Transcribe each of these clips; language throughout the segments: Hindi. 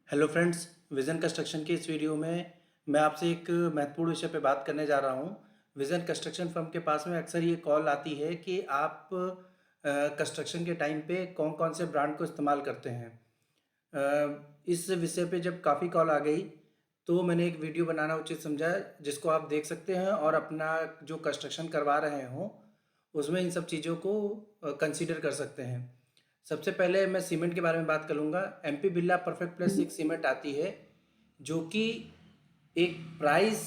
हेलो फ्रेंड्स, विज़न कंस्ट्रक्शन के इस वीडियो में मैं आपसे एक महत्वपूर्ण विषय पे बात करने जा रहा हूँ। विज़न कंस्ट्रक्शन फर्म के पास में अक्सर ये कॉल आती है कि आप कंस्ट्रक्शन के टाइम पे कौन-कौन से ब्रांड को इस्तेमाल करते हैं। इस विषय पे जब काफ़ी कॉल आ गई, तो मैंने एक वीडियो बनाना उचित समझा जिसको आप देख सकते हैं और अपना जो कंस्ट्रक्शन करवा रहे हों, उसमें इन सब चीज़ों को कंसीडर कर सकते हैं। सबसे पहले मैं सीमेंट के बारे में बात करूँगा। एमपी बिरला परफेक्ट प्लस एक सीमेंट आती है, जो कि एक प्राइस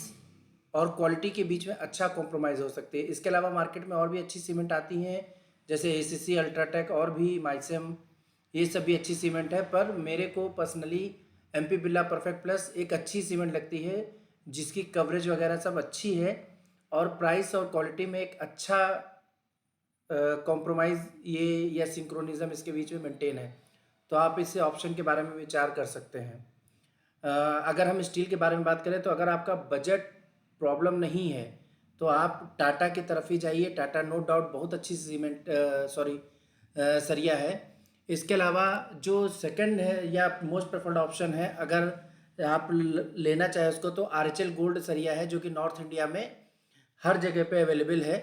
और क्वालिटी के बीच में अच्छा कॉम्प्रोमाइज़ हो सकती है। इसके अलावा मार्केट में और भी अच्छी सीमेंट आती हैं, जैसे एसीसी, अल्ट्राटेक और भी माइसेम, ये सब भी अच्छी सीमेंट है। पर मेरे को personally MP Birla perfect plus एक अच्छी सीमेंट लगती है, जिसकी कवरेज वगैरह सब अच्छी है और प्राइस और क्वालिटी में एक अच्छा कॉम्प्रोमाइज़ ये या सिंक्रोनिज़्म इसके बीच में मेंटेन है। तो आप इस ऑप्शन के बारे में विचार कर सकते हैं। अगर हम स्टील के बारे में बात करें, तो अगर आपका बजट प्रॉब्लम नहीं है, तो आप टाटा की तरफ ही जाइए। टाटा नो डाउट बहुत अच्छी सीमेंट सरिया है। इसके अलावा जो सेकंड है या मोस्ट प्रेफर्ड ऑप्शन है, अगर आप लेना चाहें उसको, तो आरएचएल गोल्ड सरिया है, जो कि नॉर्थ इंडिया में हर जगह पे अवेलेबल है।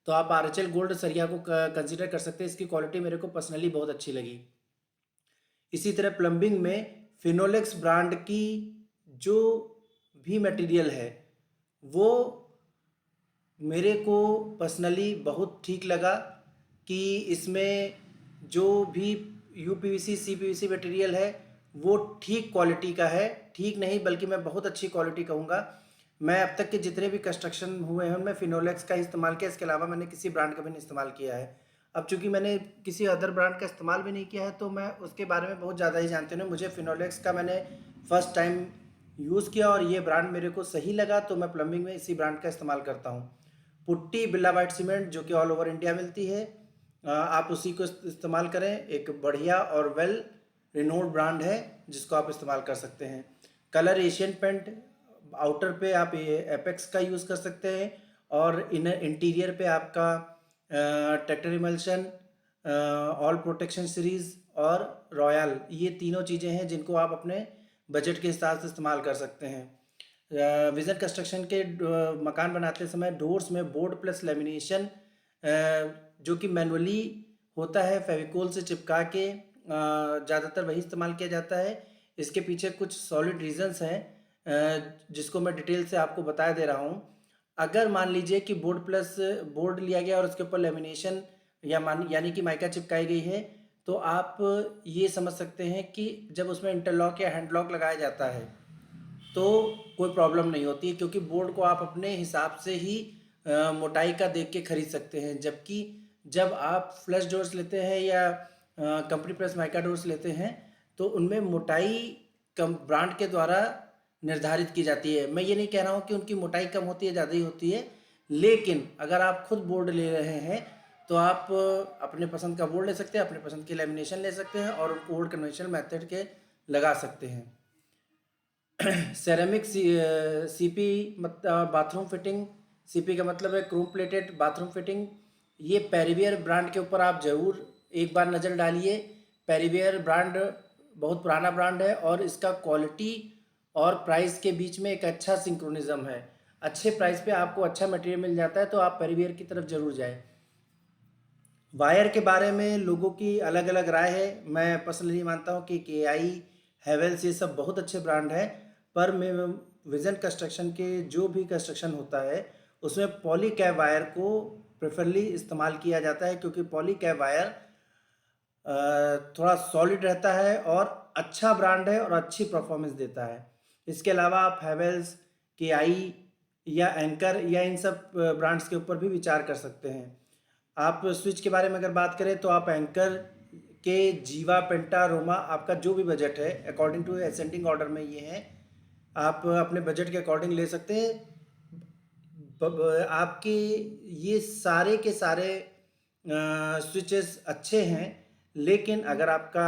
तो आप आरएचएल गोल्ड सरिया को कंसीडर कर सकते हैं। इसकी क्वालिटी मेरे को पर्सनली बहुत अच्छी लगी। इसी तरह प्लम्बिंग में फिनोलेक्स ब्रांड की जो भी मटेरियल है, वो मेरे को पर्सनली बहुत ठीक लगा कि इसमें जो भी यूपीवीसी सीपीवीसी मटेरियल है, वो ठीक क्वालिटी का है। ठीक नहीं बल्कि मैं बहुत अच्छी क्वालिटी कहूँगा। मैं अब तक के जितने भी कंस्ट्रक्शन हुए हैं उनमें फिनोलेक्स का इस्तेमाल किया। इसके अलावा मैंने किसी ब्रांड का भी नहीं इस्तेमाल किया है। अब चूंकि मैंने किसी अदर ब्रांड का इस्तेमाल भी नहीं किया है, तो मैं उसके बारे में बहुत ज़्यादा ही जानते नहीं। मुझे फिनोलेक्स का मैंने फर्स्ट टाइम यूज़ किया और ये ब्रांड मेरे को सही लगा, तो मैं प्लम्बिंग में इसी ब्रांड का इस्तेमाल करता हूँ। पुट्टी बिरला व्हाइट सीमेंट, जो कि ऑल ओवर इंडिया मिलती है, आप उसी को इस्तेमाल करें। एक बढ़िया और वेल रिनोल्ड ब्रांड है, जिसको आप इस्तेमाल कर सकते हैं। कलर एशियन पेंट, आउटर पे आप ये एपेक्स का यूज़ कर सकते हैं और इनर इंटीरियर पे आपका tractor emulsion, all protection series और रॉयल, ये तीनों चीज़ें हैं जिनको आप अपने बजट के हिसाब से इस्तेमाल कर सकते हैं। विजन कंस्ट्रक्शन के मकान बनाते समय डोर्स में बोर्ड प्लस लेमिनेशन, जो कि मैनुअली होता है, फेविकोल से चिपका के ज़्यादातर वही इस्तेमाल किया जाता है। इसके पीछे कुछ सॉलिड रीजंस हैं, जिसको मैं डिटेल से आपको बता दे रहा हूँ। अगर मान लीजिए कि बोर्ड प्लस बोर्ड लिया गया और उसके ऊपर लेमिनेशन या यानी कि माइका चिपकाई गई है, तो आप ये समझ सकते हैं कि जब उसमें इंटरलॉक या हैंडलॉक लगाया जाता है, तो कोई प्रॉब्लम नहीं होती है, क्योंकि बोर्ड को आप अपने हिसाब से ही मोटाई का देख के खरीद सकते हैं। जबकि जब आप फ्लश डोर्स लेते हैं या कंपनी प्लस माइका डोर्स लेते हैं, तो उनमें मोटाई कम ब्रांड के द्वारा निर्धारित की जाती है। मैं ये नहीं कह रहा हूँ कि उनकी मोटाई कम होती है, ज़्यादा ही होती है, लेकिन अगर आप खुद बोर्ड ले रहे हैं, तो आप अपने पसंद का बोर्ड ले सकते हैं, अपने पसंद की लेमिनेशन ले सकते हैं और उनको वुड कन्वेंशनल मेथड के लगा सकते हैं। Ceramic CP bathroom fitting, CP का मतलब है क्रोम प्लेटेड बाथरूम फिटिंग। ये पेरिवियर ब्रांड के ऊपर आप ज़रूर एक बार नज़र डालिए। पेरिवियर ब्रांड बहुत पुराना ब्रांड है और इसका क्वालिटी और प्राइस के बीच में एक अच्छा सिंक्रोनिज्म है। अच्छे प्राइस पे आपको अच्छा मटेरियल मिल जाता है, तो आप पेरिवियर की तरफ ज़रूर जाएं। वायर के बारे में लोगों की अलग अलग राय है। मैं पर्सनली मानता हूँ कि केआई, हैवेल्स, ये सब बहुत अच्छे ब्रांड हैं। पर मैं विजन कंस्ट्रक्शन के जो भी कंस्ट्रक्शन होता है, उसमें पॉली कैब वायर को प्रेफरली इस्तेमाल किया जाता है, क्योंकि पॉली कैब वायर थोड़ा सॉलिड रहता है और अच्छा ब्रांड है और अच्छी परफॉर्मेंस देता है। इसके अलावा आप हैवेल्स, केआई या एंकर या इन सब ब्रांड्स के ऊपर भी विचार कर सकते हैं। आप स्विच के बारे में अगर बात करें, तो आप एंकर के जीवा, पेंटा, रोमा, आपका जो भी बजट है, अकॉर्डिंग टू असेंडिंग ऑर्डर में ये हैं, आप अपने बजट के अकॉर्डिंग ले सकते हैं। आपके ये सारे के सारे स्विचेस अच्छे हैं, लेकिन अगर आपका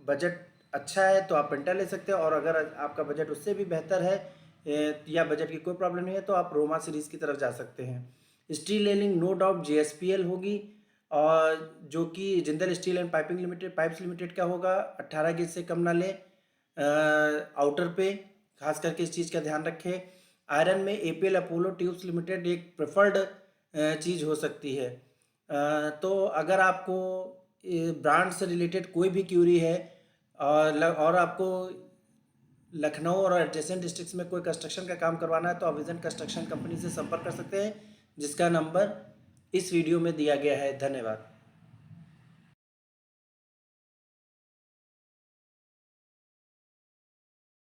बजट अच्छा है तो आप पेंटा ले सकते हैं, और अगर आपका बजट उससे भी बेहतर है या बजट की कोई प्रॉब्लम नहीं है, तो आप रोमा सीरीज़ की तरफ जा सकते हैं। Steel railing no doubt JSPL होगी, और जो कि Jindal steel and piping limited pipes limited का होगा। 18 गेज से कम ना लें। आउटर पे खास करके इस चीज़ का ध्यान रखें। आयरन में एपीएल अपोलो ट्यूब्स लिमिटेड एक प्रेफर्ड चीज़ हो सकती है। तो अगर आपको ब्रांड से रिलेटेड कोई भी क्यूरी है और आपको लखनऊ और एडजेसेंट डिस्ट्रिक्ट्स में कोई कंस्ट्रक्शन का काम करवाना है तो आप विजन कंस्ट्रक्शन कंपनी से संपर्क कर सकते हैं, जिसका नंबर इस वीडियो में दिया गया है। धन्यवाद।